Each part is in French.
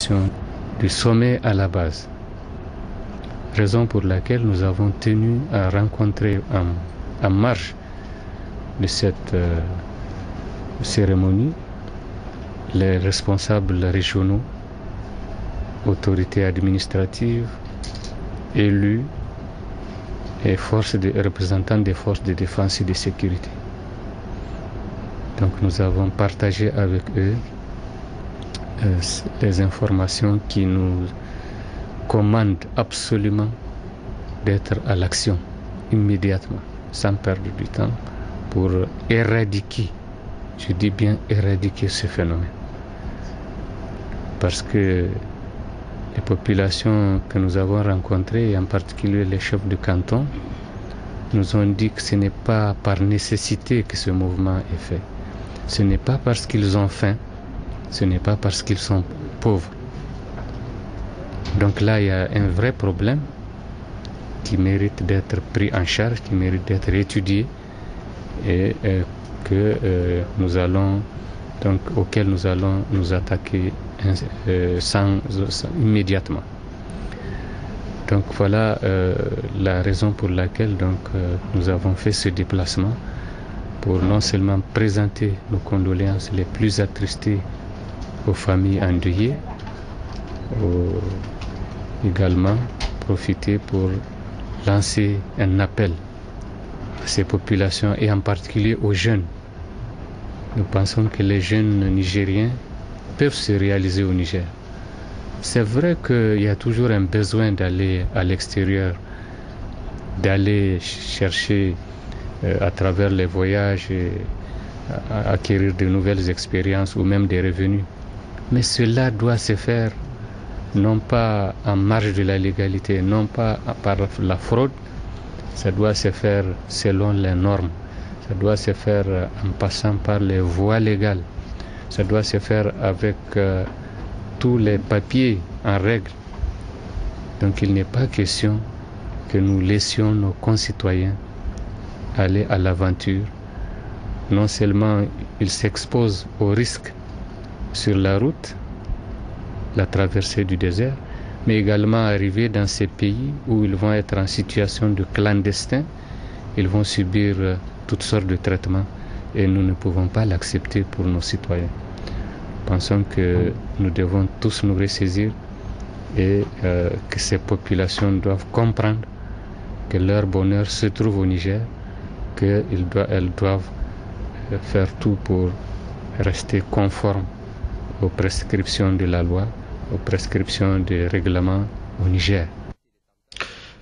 question du sommet à la base. Raison pour laquelle nous avons tenu à rencontrer en marge de cette cérémonie les responsables régionaux, autorités administratives, élus et représentants des forces de défense et de sécurité. Donc nous avons partagé avec eux les informations qui nous commandent absolument d'être à l'action immédiatement, sans perdre du temps, pour éradiquer, je dis bien éradiquer ce phénomène. Parce que les populations que nous avons rencontrées, et en particulier les chefs de canton, nous ont dit que ce n'est pas par nécessité que ce mouvement est fait. Ce n'est pas parce qu'ils ont faim, ce n'est pas parce qu'ils sont pauvres. Donc là, il y a un vrai problème qui mérite d'être pris en charge, qui mérite d'être étudié et auquel nous allons nous attaquer immédiatement. Donc voilà la raison pour laquelle nous avons fait ce déplacement, pour non seulement présenter nos condoléances les plus attristées aux familles endeuillées, également profiter pour lancer un appel à ces populations et en particulier aux jeunes. Nous pensons que les jeunes Nigériens peuvent se réaliser au Niger. C'est vrai qu'il y a toujours un besoin d'aller à l'extérieur, d'aller chercher à travers les voyages, acquérir de nouvelles expériences ou même des revenus. Mais cela doit se faire non pas en marge de la légalité, non pas par la fraude, ça doit se faire selon les normes, ça doit se faire en passant par les voies légales, ça doit se faire avec tous les papiers en règle. Donc il n'est pas question que nous laissions nos concitoyens aller à l'aventure. Non seulement ils s'exposent aux risques sur la route, la traversée du désert, mais également arriver dans ces pays où ils vont être en situation de clandestin, ils vont subir toutes sortes de traitements et nous ne pouvons pas l'accepter pour nos citoyens. Pensons que nous devons tous nous ressaisir et que ces populations doivent comprendre que leur bonheur se trouve au Niger, qu'elles doivent faire tout pour rester conformes aux prescriptions de la loi, aux prescriptions des règlements au Niger.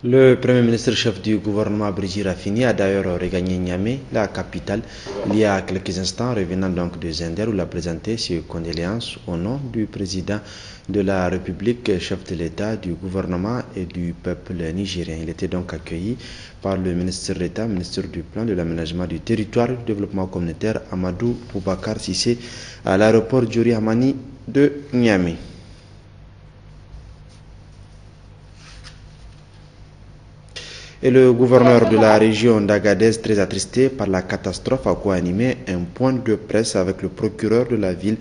Le Premier ministre chef du gouvernement Brigitte Raffini a d'ailleurs regagné Niamey, la capitale, il y a quelques instants, revenant donc de Zender où il a présenté ses condoléances au nom du président de la République, chef de l'État, du gouvernement et du peuple nigérien. Il était donc accueilli par le ministre d'État, ministre du Plan, de l'Aménagement du Territoire et du Développement communautaire, Amadou Boubacar Sissé, à l'aéroport Djori Hamani de Niamey. Et le gouverneur de la région d'Agadez, très attristé par la catastrophe, a co-animé un point de presse avec le procureur de la ville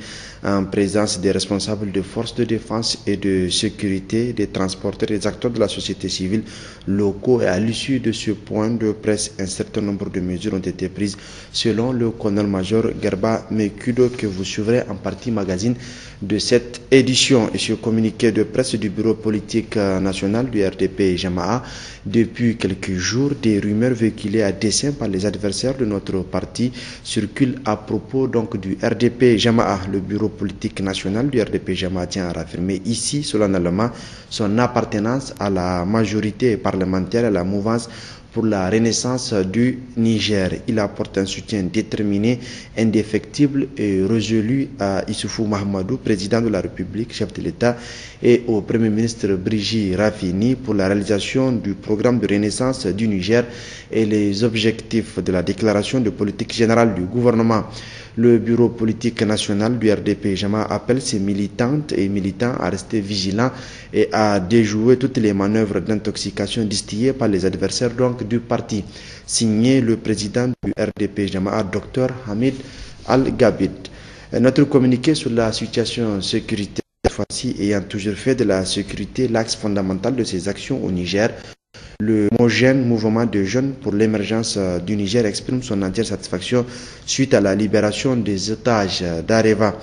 en présence des responsables des forces de défense et de sécurité, des transporteurs et des acteurs de la société civile locaux. Et à l'issue de ce point de presse, un certain nombre de mesures ont été prises selon le colonel-major Gerba Mekudo, que vous suivrez en partie magazine de cette édition. Et ce communiqué de presse du bureau politique national du RDP Jama'a, depuis quelques jours, des rumeurs véhiculées à dessein par les adversaires de notre parti circulent à propos donc du RDP Jama'a. Le bureau politique national du RDP Jama'a tient à raffirmer ici solennellement son appartenance à la majorité parlementaire, à la mouvance pour la renaissance du Niger. Il apporte un soutien déterminé, indéfectible et résolu à Issoufou Mahamadou, président de la République, chef de l'État, et au Premier ministre Brigitte Raffini pour la réalisation du programme de renaissance du Niger et les objectifs de la déclaration de politique générale du gouvernement. Le bureau politique national du RDP Jama'a appelle ses militantes et militants à rester vigilants et à déjouer toutes les manœuvres d'intoxication distillées par les adversaires donc du parti. Signé le président du RDP Jama'a, Dr Hamid Al-Gabid. Notre communiqué sur la situation sécuritaire cette fois-ci ayant toujours fait de la sécurité l'axe fondamental de ses actions au Niger. Le homogène mouvement de jeunes pour l'émergence du Niger exprime son entière satisfaction suite à la libération des otages d'Areva.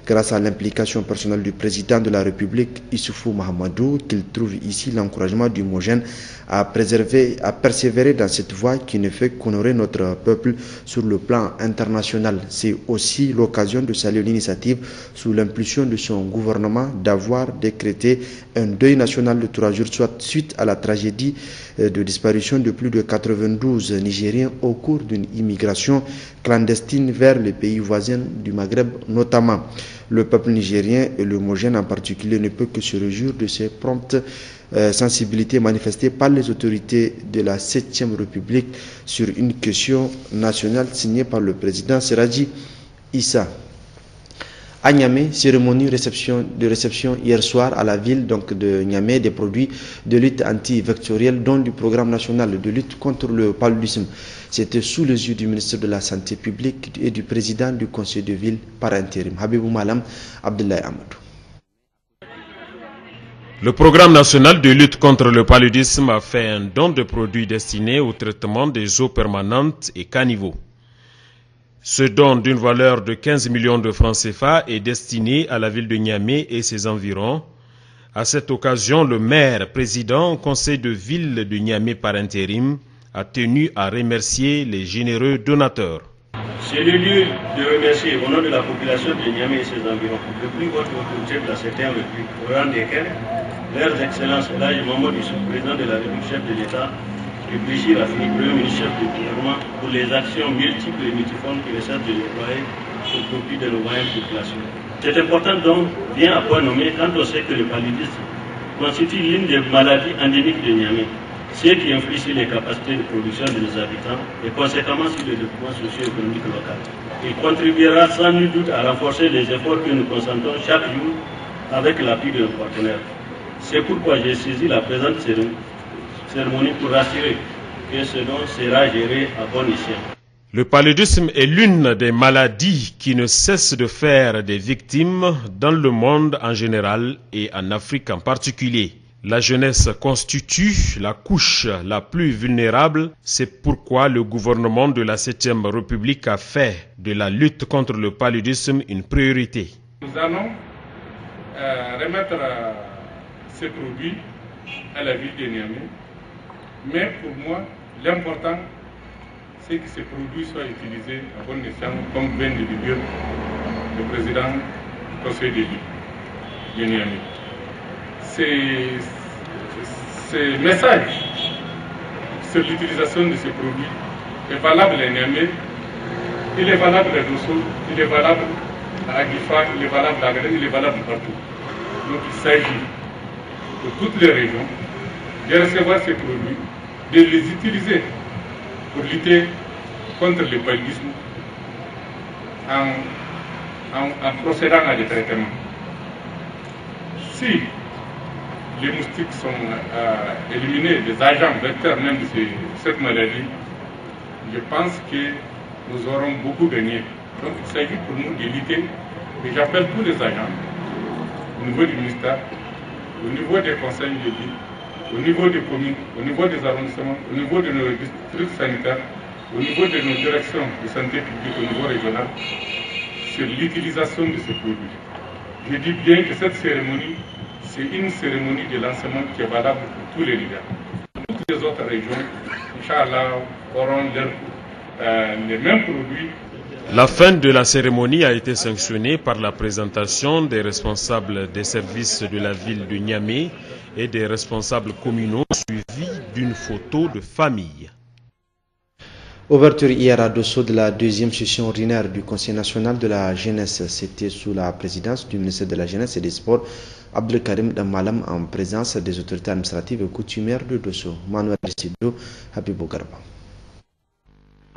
Grâce à l'implication personnelle du président de la République, Issoufou Mahamadou, qu'il trouve ici l'encouragement du homogène à persévérer dans cette voie qui ne fait qu'honorer notre peuple sur le plan international. C'est aussi l'occasion de saluer l'initiative sous l'impulsion de son gouvernement d'avoir décrété un deuil national de 3 jours, soit suite à la tragédie de disparition de plus de 92 Nigériens au cours d'une immigration clandestine vers les pays voisins du Maghreb notamment. Le peuple nigérien et le homogène en particulier ne peut que se réjouir de ces promptes sensibilités manifestées par les autorités de la 7e République sur une question nationale signée par le président Serradji Issa. À Niamey, cérémonie de réception hier soir à la ville de Niamey des produits de lutte antivectorielle dont du programme national de lutte contre le paludisme. C'était sous les yeux du ministre de la Santé publique et du président du conseil de ville par intérim, Habibou Malam Abdoulaye Amadou. Le programme national de lutte contre le paludisme a fait un don de produits destinés au traitement des eaux permanentes et caniveaux. Ce don d'une valeur de 15 millions de francs CFA est destiné à la ville de Niamey et ses environs. À cette occasion, le maire, président, conseil de ville de Niamey par intérim, a tenu à remercier les généreux donateurs. C'est le lieu de remercier au nom de la population de Niamey et ses environs le plus haut autorité de la 7e République, au rang desquels leurs excellences, Elhadji Mahamadou Issoufou, président de la République, chef de l'État, et Brigitte Rafini, premier ministre chef du gouvernement, pour les actions multiples et multiformes qu'il essaie de déployer au profit de nos moyennes populations. C'est important donc, bien à point nommé, quand on sait que le paludisme constitue l'une des maladies endémiques de Niamey, ce qui influe sur les capacités de production de nos habitants et conséquemment sur le développement socio-économique local. Il contribuera sans nul doute à renforcer les efforts que nous consentons chaque jour avec l'appui de nos partenaires. C'est pourquoi j'ai saisi la présente cérémonie pour rassurer que ce don sera géré à bon escient. Le paludisme est l'une des maladies qui ne cesse de faire des victimes dans le monde en général et en Afrique en particulier. La jeunesse constitue la couche la plus vulnérable. C'est pourquoi le gouvernement de la 7e République a fait de la lutte contre le paludisme une priorité. Nous allons remettre ces produits à la ville de Niamey. Mais pour moi, l'important, c'est que ces produits soient utilisés à bon escient, comme vient de le dire le président du conseil de ville de Niamey. Ces messages sur l'utilisation de ces produits est valable à Niamey, il est valable à Dosso, il est valable à Aguifa, il est valable à Agadez, il est valable partout. Donc il s'agit de toutes les régions de recevoir ces produits, de les utiliser pour lutter contre le paludisme en procédant à des traitements. Si les moustiques sont éliminés, les agents vecteurs même de cette maladie, je pense que nous aurons beaucoup gagné. Donc il s'agit pour nous de lutter, et j'appelle tous les agents, au niveau du ministère, au niveau des conseils de ville, au niveau des communes, au niveau des arrondissements, au niveau de nos districts sanitaires, au niveau de nos directions de santé publique au niveau régional, sur l'utilisation de ces produits. Je dis bien que cette cérémonie, c'est une cérémonie de lancement qui est valable pour tous les leaders. Toutes les autres régions, Inch'Allah, auront les mêmes produits. La fin de la cérémonie a été sanctionnée par la présentation des responsables des services de la ville de Niamey et des responsables communaux suivis d'une photo de famille. Ouverture hier à Dosso de la 2e session ordinaire du Conseil national de la jeunesse. C'était sous la présidence du ministre de la Jeunesse et des Sports, Abdelkarim Damalam, en présence des autorités administratives et coutumières de Dosso. Manuel Sido, Habibou Garba.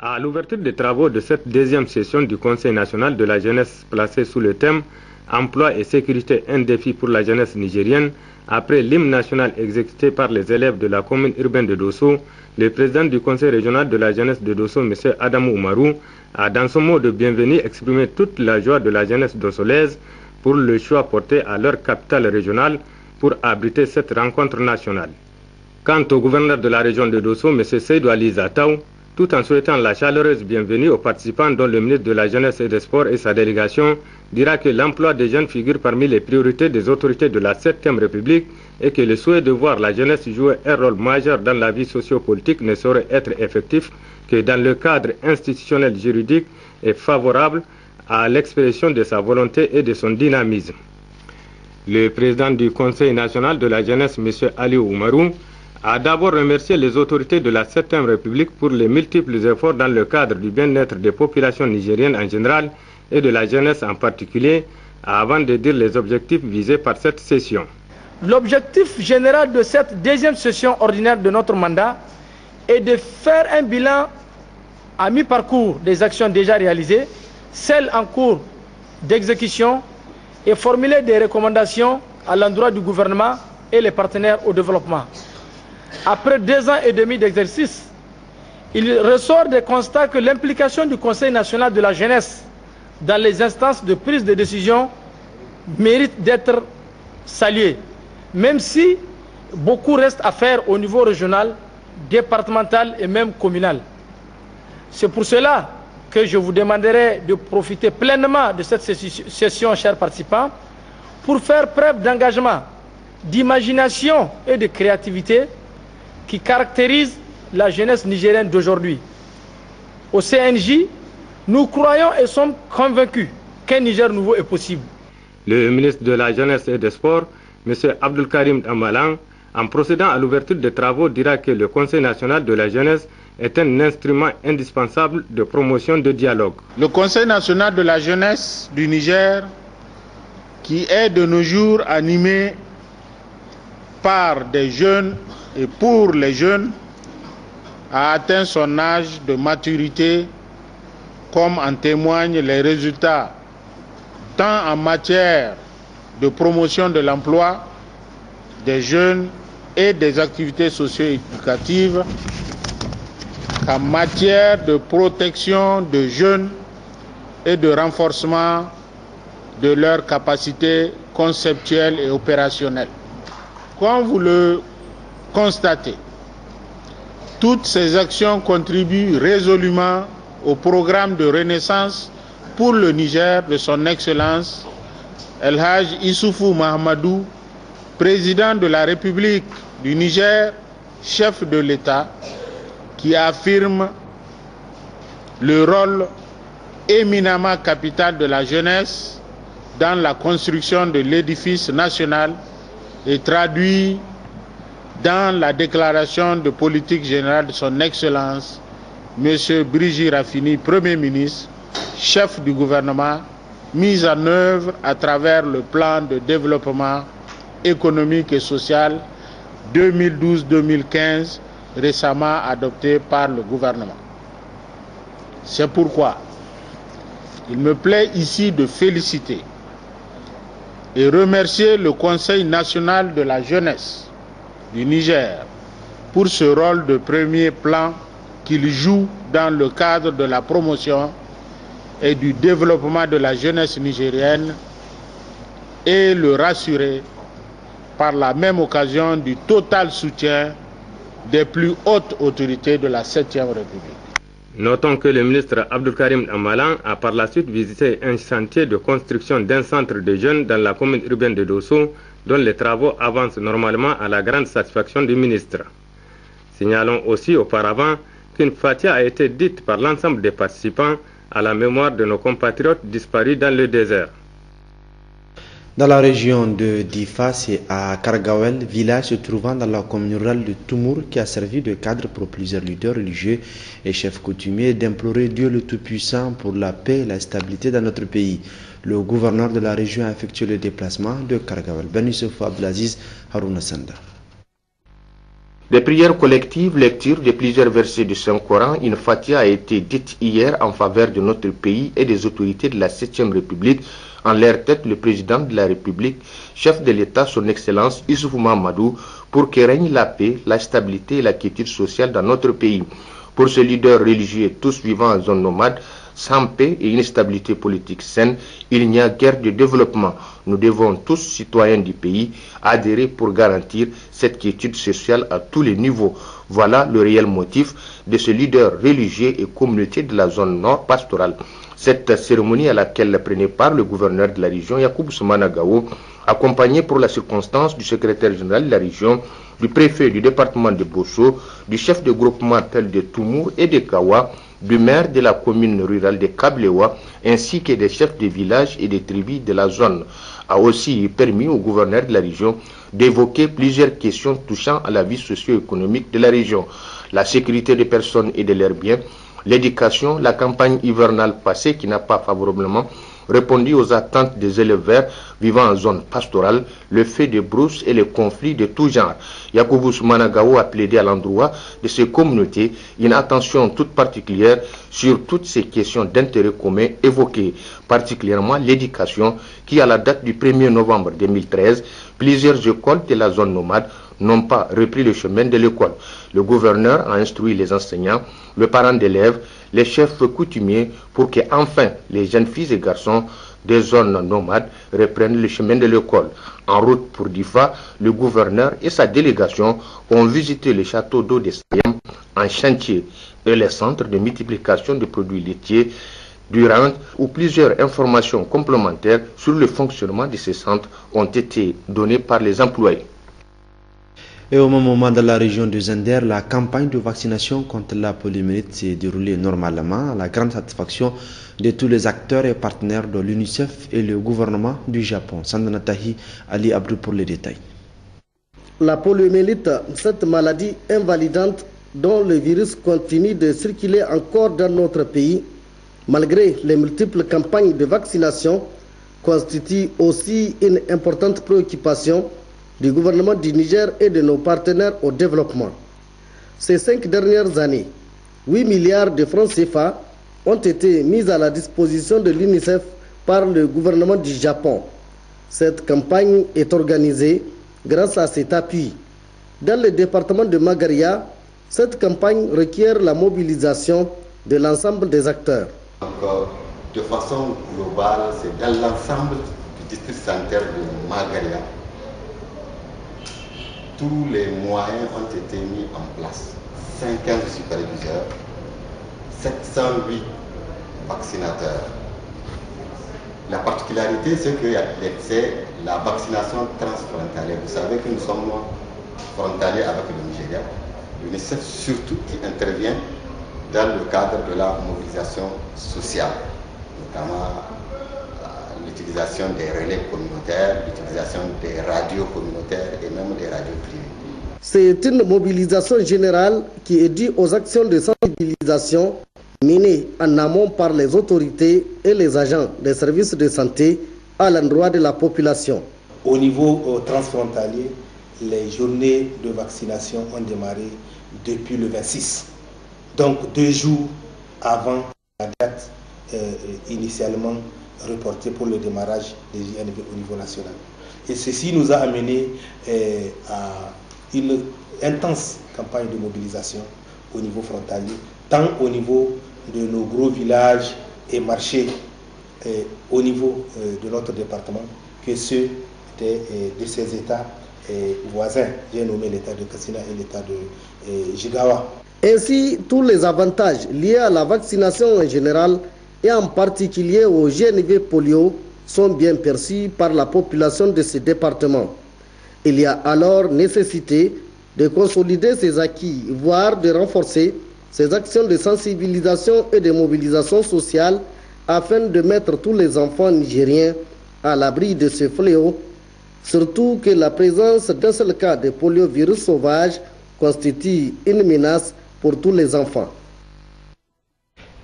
À l'ouverture des travaux de cette 2e session du Conseil national de la jeunesse placée sous le thème « Emploi et sécurité, un défi pour la jeunesse nigérienne », après l'hymne national exécuté par les élèves de la commune urbaine de Dosso, le président du conseil régional de la jeunesse de Dosso, M. Adamou Oumarou, a dans son mot de bienvenue exprimé toute la joie de la jeunesse dossolaise pour le choix porté à leur capitale régionale pour abriter cette rencontre nationale. Quant au gouverneur de la région de Dosso, M. Seydou Ali Zataou, tout en souhaitant la chaleureuse bienvenue aux participants dont le ministre de la Jeunesse et des Sports et sa délégation, dira que l'emploi des jeunes figure parmi les priorités des autorités de la 7e République et que le souhait de voir la jeunesse jouer un rôle majeur dans la vie sociopolitique ne saurait être effectif que dans le cadre institutionnel juridique et favorable à l'expression de sa volonté et de son dynamisme. Le président du Conseil national de la jeunesse, M. Ali Oumarou, a d'abord remercié les autorités de la 7e République pour les multiples efforts dans le cadre du bien-être des populations nigériennes en général et de la jeunesse en particulier, avant de dire les objectifs visés par cette session. L'objectif général de cette deuxième session ordinaire de notre mandat est de faire un bilan à mi-parcours des actions déjà réalisées, celles en cours d'exécution et formuler des recommandations à l'endroit du gouvernement et les partenaires au développement. Après 2 ans et demi d'exercice, il ressort des constats que l'implication du Conseil national de la jeunesse dans les instances de prise de décision mérite d'être saluée, même si beaucoup reste à faire au niveau régional, départemental et même communal. C'est pour cela que je vous demanderai de profiter pleinement de cette session, chers participants, pour faire preuve d'engagement, d'imagination et de créativité qui caractérise la jeunesse nigérienne d'aujourd'hui. Au CNJ, nous croyons et sommes convaincus qu'un Niger nouveau est possible. Le ministre de la Jeunesse et des Sports, M. Abdul Karim Amalan, en procédant à l'ouverture des travaux, dira que le Conseil national de la jeunesse est un instrument indispensable de promotion de dialogue. Le Conseil national de la jeunesse du Niger, qui est de nos jours animé par des jeunes et pour les jeunes, a atteint son âge de maturité, comme en témoignent les résultats, tant en matière de promotion de l'emploi des jeunes et des activités socio-éducatives, qu'en matière de protection de jeunes et de renforcement de leurs capacités conceptuelles et opérationnelles. Comme vous le constatez, toutes ces actions contribuent résolument au programme de renaissance pour le Niger de son Excellence El Hadj Issoufou Mahamadou, président de la République du Niger, chef de l'État, qui affirme le rôle éminemment capital de la jeunesse dans la construction de l'édifice national et traduit dans la déclaration de politique générale de son Excellence, M. Brigitte Raffini, Premier ministre, chef du gouvernement, mise en œuvre à travers le plan de développement économique et social 2012-2015, récemment adopté par le gouvernement. C'est pourquoi il me plaît ici de féliciter et remercier le Conseil national de la jeunesse du Niger pour ce rôle de premier plan qu'il joue dans le cadre de la promotion et du développement de la jeunesse nigérienne et le rassurer par la même occasion du total soutien des plus hautes autorités de la 7e République. Notons que le ministre Abdul Karim Amalan a par la suite visité un chantier de construction d'un centre de jeunes dans la commune urbaine de Dosso, dont les travaux avancent normalement à la grande satisfaction du ministre. Signalons aussi auparavant qu'une fatia a été dite par l'ensemble des participants à la mémoire de nos compatriotes disparus dans le désert. Dans la région de Difa, c'est à Kargawel, village se trouvant dans la commune rurale de Toumour, qui a servi de cadre pour plusieurs leaders religieux et chefs coutumiers d'implorer Dieu le Tout-Puissant pour la paix et la stabilité dans notre pays. Le gouverneur de la région a effectué le déplacement de Kargawel. Ben Youssouf Abdelaziz, Harouna Sanda. Des prières collectives, lecture de plusieurs versets du Saint-Coran, une fatia a été dite hier en faveur de notre pays et des autorités de la 7e République, en leur tête le président de la République, chef de l'État, son Excellence Issoufou Mahamadou, pour que règne la paix, la stabilité et la quiétude sociale dans notre pays. Pour ce leader religieux, tous vivant en zone nomade, Sans paix et une stabilité politique saine, il n'y a guère de développement. Nous devons tous, citoyens du pays, adhérer pour garantir cette quiétude sociale à tous les niveaux. Voilà le réel motif de ce leader religieux et communauté de la zone nord pastorale. Cette cérémonie à laquelle prenait part le gouverneur de la région, Yacoub Soumana Gao, accompagné pour la circonstance du secrétaire général de la région, du préfet du département de Bosso, du chef de groupement tel de Toumour et de Kawa, du maire de la commune rurale de Kablewa, ainsi que des chefs de village et des tribus de la zone, a aussi permis au gouverneur de la région d'évoquer plusieurs questions touchant à la vie socio-économique de la région, la sécurité des personnes et de leurs biens, l'éducation, la campagne hivernale passée qui n'a pas favorablement répondu aux attentes des éleveurs vivant en zone pastorale, le feu de brousse et les conflits de tout genre. Yacoub Soumana Gao a plaidé à l'endroit de ces communautés une attention toute particulière sur toutes ces questions d'intérêt commun évoquées, particulièrement l'éducation qui, à la date du 1er novembre 2013, plusieurs écoles de la zone nomade n'ont pas repris le chemin de l'école. Le gouverneur a instruit les enseignants, les parents d'élèves, les chefs coutumiers pour que enfin les jeunes filles et garçons des zones nomades reprennent le chemin de l'école. En route pour Difa, le gouverneur et sa délégation ont visité le château d'eau de Sayam en chantier et les centres de multiplication de produits laitiers durant où plusieurs informations complémentaires sur le fonctionnement de ces centres ont été données par les employés. Et au même moment, dans la région de Zender, la campagne de vaccination contre la poliomyélite s'est déroulée normalement à la grande satisfaction de tous les acteurs et partenaires de l'UNICEF et le gouvernement du Japon. Sandanatahi Ali Abdou pour les détails. La poliomyélite, cette maladie invalidante dont le virus continue de circuler encore dans notre pays, malgré les multiples campagnes de vaccination, constitue aussi une importante préoccupation du gouvernement du Niger et de nos partenaires au développement. Ces 5 dernières années, 8 milliards de francs CFA ont été mis à la disposition de l'UNICEF par le gouvernement du Japon. Cette campagne est organisée grâce à cet appui. Dans le département de Magaria, cette campagne requiert la mobilisation de l'ensemble des acteurs. Donc, de façon globale, c'est dans l'ensemble du district sanitaire de Magaria. Tous les moyens ont été mis en place. 50 superviseurs, 708 vaccinateurs. La particularité, c'est que c'est la vaccination transfrontalière. Vous savez que nous sommes frontaliers avec le Nigeria. L'UNICEF surtout qui intervient dans le cadre de la mobilisation sociale, notamment l'utilisation des relais communautaires, l'utilisation des radios communautaires et même des radios privées. C'est une mobilisation générale qui est due aux actions de sensibilisation menées en amont par les autorités et les agents des services de santé à l'endroit de la population. Au niveau transfrontalier, les journées de vaccination ont démarré depuis le 26. Donc 2 jours avant la date initialement reporté pour le démarrage des JNV au niveau national. Et ceci nous a amené à une intense campagne de mobilisation au niveau frontalier, tant au niveau de nos gros villages et marchés au niveau de notre département que ceux de ces États voisins. J'ai nommé l'État de Kassina et l'État de Jigawa. Ainsi, tous les avantages liés à la vaccination en général et en particulier au GNV polio sont bien perçus par la population de ces départements. Il y a alors nécessité de consolider ces acquis, voire de renforcer ces actions de sensibilisation et de mobilisation sociale afin de mettre tous les enfants nigériens à l'abri de ce fléau, surtout que la présence d'un seul cas de poliovirus sauvage constitue une menace pour tous les enfants.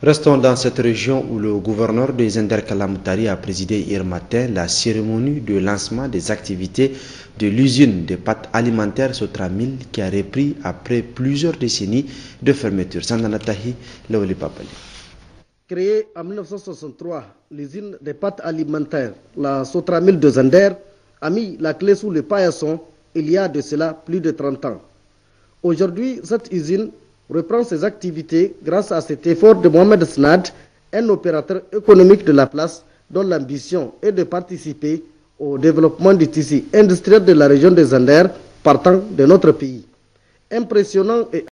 Restons dans cette région où le gouverneur de Zender Kalamoutari a présidé hier matin la cérémonie de lancement des activités de l'usine de pâtes alimentaires Sotramil qui a repris après plusieurs décennies de fermeture. Sandanatahi, Laoli Papali. Créée en 1963, l'usine des pâtes alimentaires, la Sotramil de Zender, a mis la clé sous le paillasson il y a de cela plus de 30 ans. Aujourd'hui, cette usine reprend ses activités grâce à cet effort de Mohamed Snad un opérateur économique de la place dont l'ambition est de participer au développement du tissu industriel de la région des Anders partant de notre pays. Impressionnant et